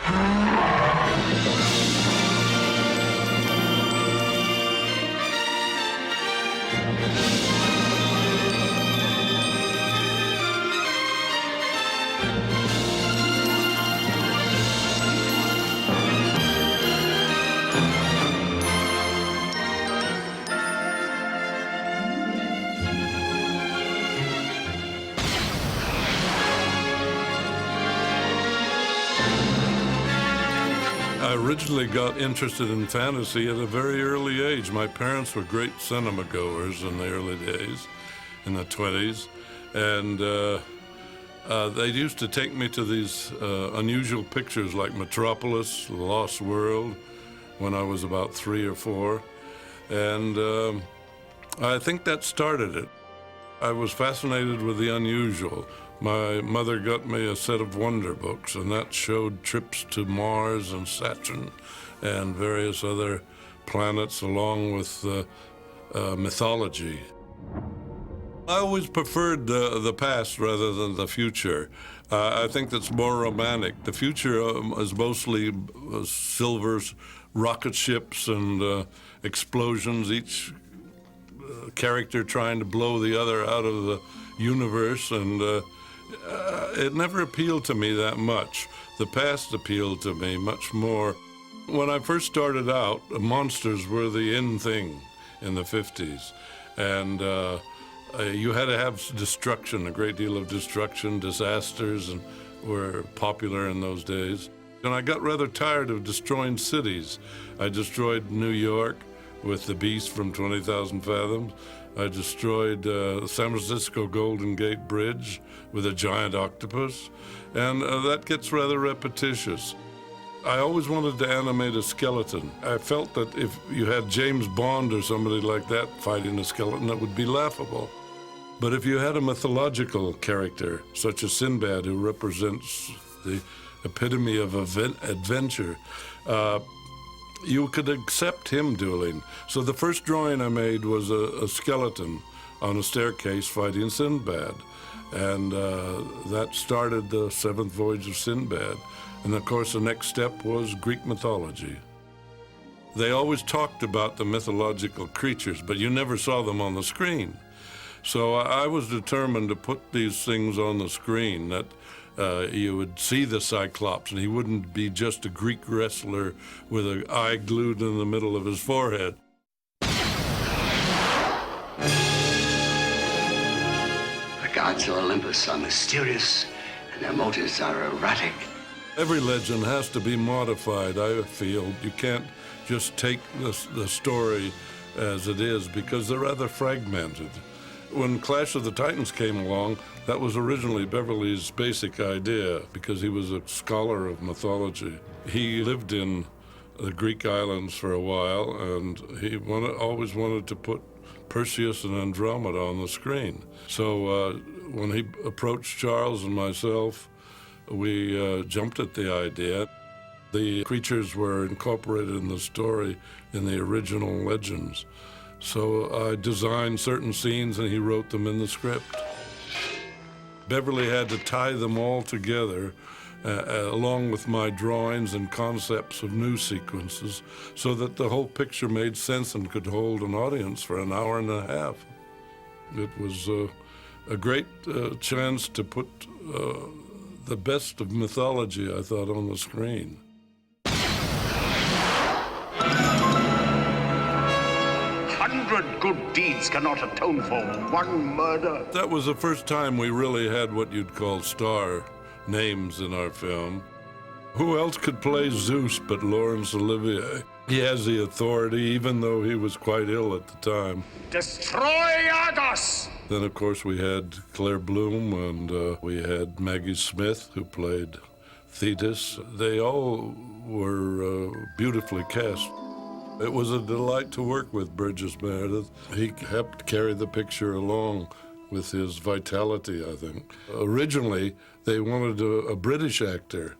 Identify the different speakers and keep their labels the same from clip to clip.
Speaker 1: I originally got interested in fantasy at a very early age. My parents were great cinema goers in the early days, in the 20s, and they used to take me to these unusual pictures like Metropolis, The Lost World, when I was about 3 or 4, and I think that started it. I was fascinated with the unusual. My mother got me a set of wonder books, and that showed trips to Mars and Saturn and various other planets, along with mythology. I always preferred the past rather than the future. I think that's more romantic. The future is mostly silver rocket ships and explosions, each character trying to blow the other out of the universe, and it never appealed to me that much. The past appealed to me much more. When I first started out, monsters were the in thing in the 50s, and you had to have destruction, a great deal of destruction. Disasters and were popular in those days. And I got rather tired of destroying cities. I destroyed New York with the Beast from 20,000 Fathoms. I destroyed San Francisco Golden Gate Bridge with a giant octopus, and that gets rather repetitious. I always wanted to animate a skeleton. I felt that if you had James Bond or somebody like that fighting a skeleton, that would be laughable. But if you had a mythological character, such as Sinbad, who represents the epitome of adventure, you could accept him dueling. So the first drawing I made was a skeleton on a staircase fighting Sinbad. And that started the seventh voyage of Sinbad. And of course, the next step was Greek mythology. They always talked about the mythological creatures, but you never saw them on the screen. So I was determined to put these things on the screen, that you would see the Cyclops, and he wouldn't be just a Greek wrestler with an eye glued in the middle of his forehead.
Speaker 2: The gods of Olympus are mysterious, and their motives are erratic.
Speaker 1: Every legend has to be modified, I feel. You can't just take the story as it is, because they're rather fragmented. When Clash of the Titans came along, that was originally Beverly's basic idea, because he was a scholar of mythology. He lived in the Greek islands for a while, and he always wanted to put Perseus and Andromeda on the screen. So when he approached Charles and myself, we jumped at the idea. The creatures were incorporated in the story in the original legends. So I designed certain scenes and he wrote them in the script. Beverly had to tie them all together along with my drawings and concepts of new sequences so that the whole picture made sense and could hold an audience for an hour and a half. It was a great chance to put the best of mythology, I thought, on the screen.
Speaker 3: 100 good deeds cannot atone for one murder.
Speaker 1: That was the first time we really had what you'd call star names in our film. Who else could play Zeus but Laurence Olivier? He has the authority, even though he was quite ill at the time.
Speaker 3: Destroy Argos!
Speaker 1: Then, of course, we had Claire Bloom, and we had Maggie Smith, who played Thetis. They all were beautifully cast. It was a delight to work with Burgess Meredith. He helped carry the picture along with his vitality, I think. Originally, they wanted a British actor,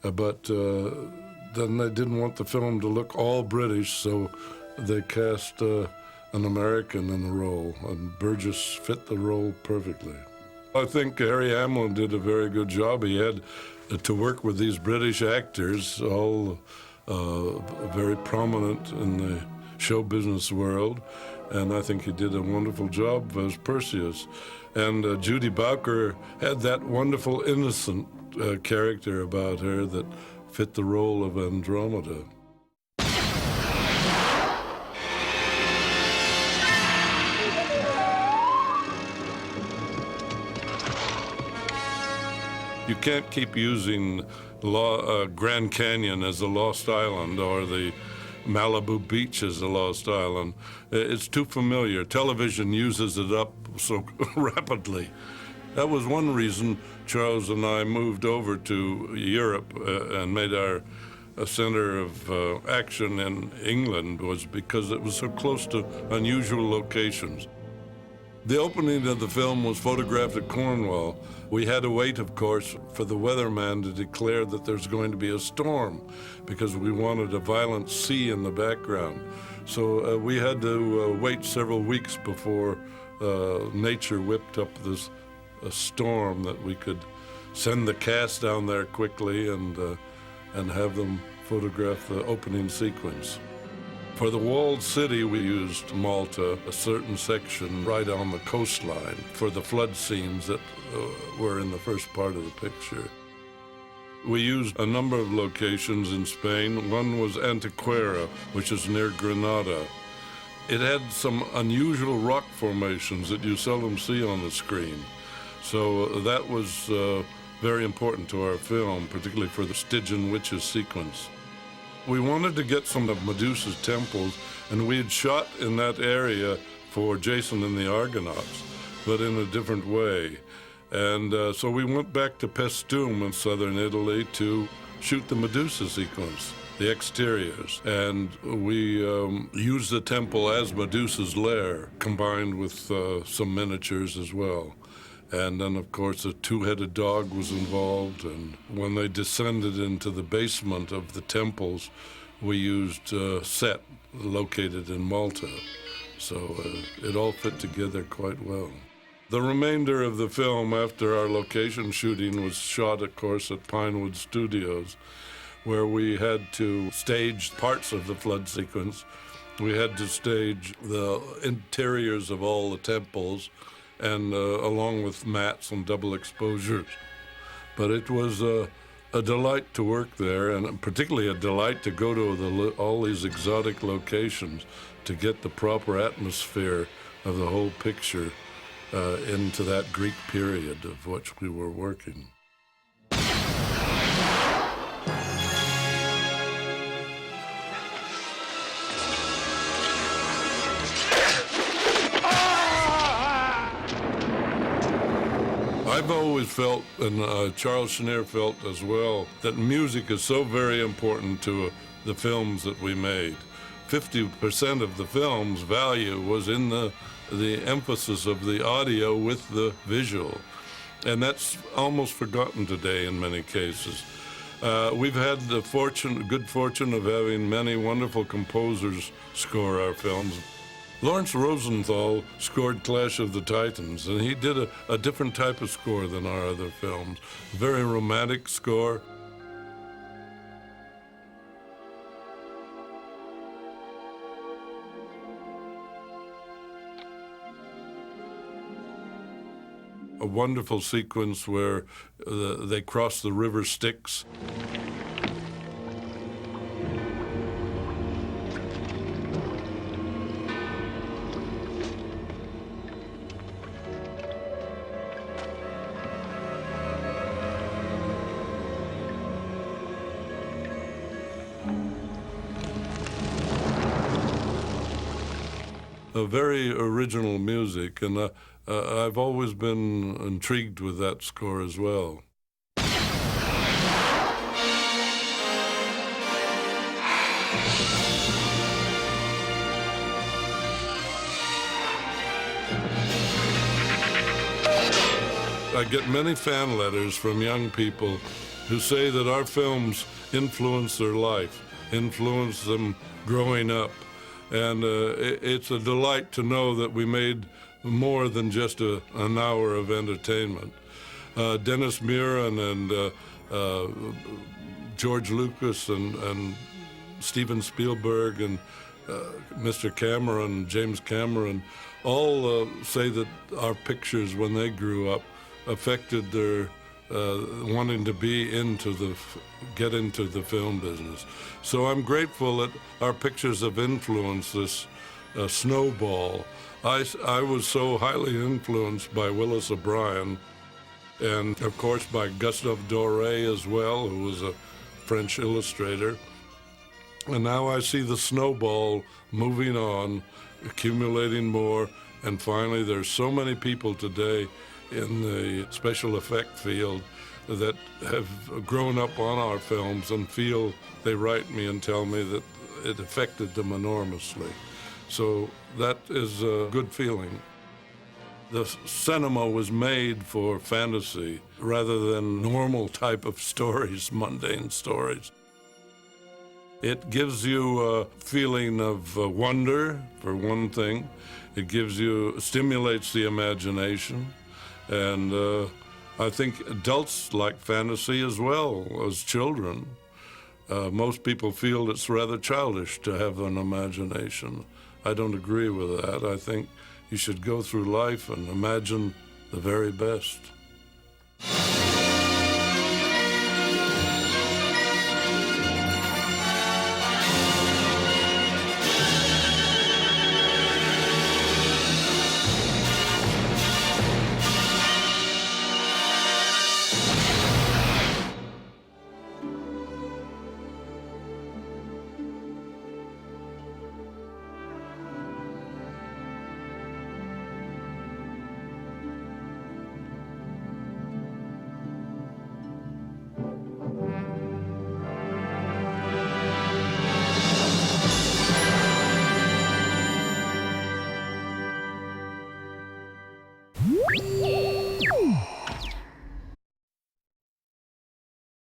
Speaker 1: but then they didn't want the film to look all British, so they cast an American in the role, and Burgess fit the role perfectly. I think Harry Hamlin did a very good job. He had to work with these British actors, all very prominent in the show business world, and I think he did a wonderful job as Perseus. And Judy Bowker had that wonderful innocent character about her that fit the role of Andromeda. You can't keep using Grand Canyon as a lost island or the Malibu Beach as a lost island. It's too familiar. Television uses it up so rapidly. That was one reason Charles and I moved over to Europe and made our center of action in England, was because it was so close to unusual locations. The opening of the film was photographed at Cornwall. We had to wait, of course, for the weatherman to declare that there's going to be a storm because we wanted a violent sea in the background. So we had to wait several weeks before nature whipped up this storm that we could send the cast down there quickly and have them photograph the opening sequence. For the walled city, we used Malta, a certain section right on the coastline, for the flood scenes that were in the first part of the picture. We used a number of locations in Spain. One was Antequera, which is near Granada. It had some unusual rock formations that you seldom see on the screen. So that was very important to our film, particularly for the Stygian Witches sequence. We wanted to get some of Medusa's temples, and we had shot in that area for Jason and the Argonauts, but in a different way. And so we went back to Paestum in southern Italy to shoot the Medusa sequence, the exteriors. And we used the temple as Medusa's lair, combined with some miniatures as well. And then, of course, a two-headed dog was involved. And when they descended into the basement of the temples, we used a set located in Malta. So it all fit together quite well. The remainder of the film, after our location shooting, was shot, of course, at Pinewood Studios, where we had to stage parts of the flood sequence. We had to stage the interiors of all the temples, and along with mats and double exposures. But it was a delight to work there, and particularly a delight to go to all these exotic locations to get the proper atmosphere of the whole picture into that Greek period of which we were working. I've always felt, and Charles Schneer felt as well, that music is so very important to the films that we made. 50% of the film's value was in the emphasis of the audio with the visual. And that's almost forgotten today in many cases. We've had the good fortune of having many wonderful composers score our films. Lawrence Rosenthal scored Clash of the Titans, and he did a different type of score than our other films. A very romantic score. A wonderful sequence where they cross the river Styx. A very original music, and I've always been intrigued with that score as well. I get many fan letters from young people who say that our films influence their life, influence them growing up. And it's a delight to know that we made more than just an hour of entertainment. Dennis Muren and George Lucas and Steven Spielberg and Mr. Cameron, James Cameron, all say that our pictures, when they grew up, affected their wanting to get into the film business. So I'm grateful that our pictures have influenced this snowball. I was so highly influenced by Willis O'Brien, and of course by Gustave Doré as well, who was a French illustrator. And now I see the snowball moving on, accumulating more, and finally there's so many people today in the special effect field that have grown up on our films and feel, they write me and tell me that it affected them enormously. So that is a good feeling. The cinema was made for fantasy rather than normal type of stories, mundane stories. It gives you a feeling of wonder, for one thing. It stimulates the imagination. And I think adults like fantasy as well as children. Most people feel it's rather childish to have an imagination. I don't agree with that. I think you should go through life and imagine the very best.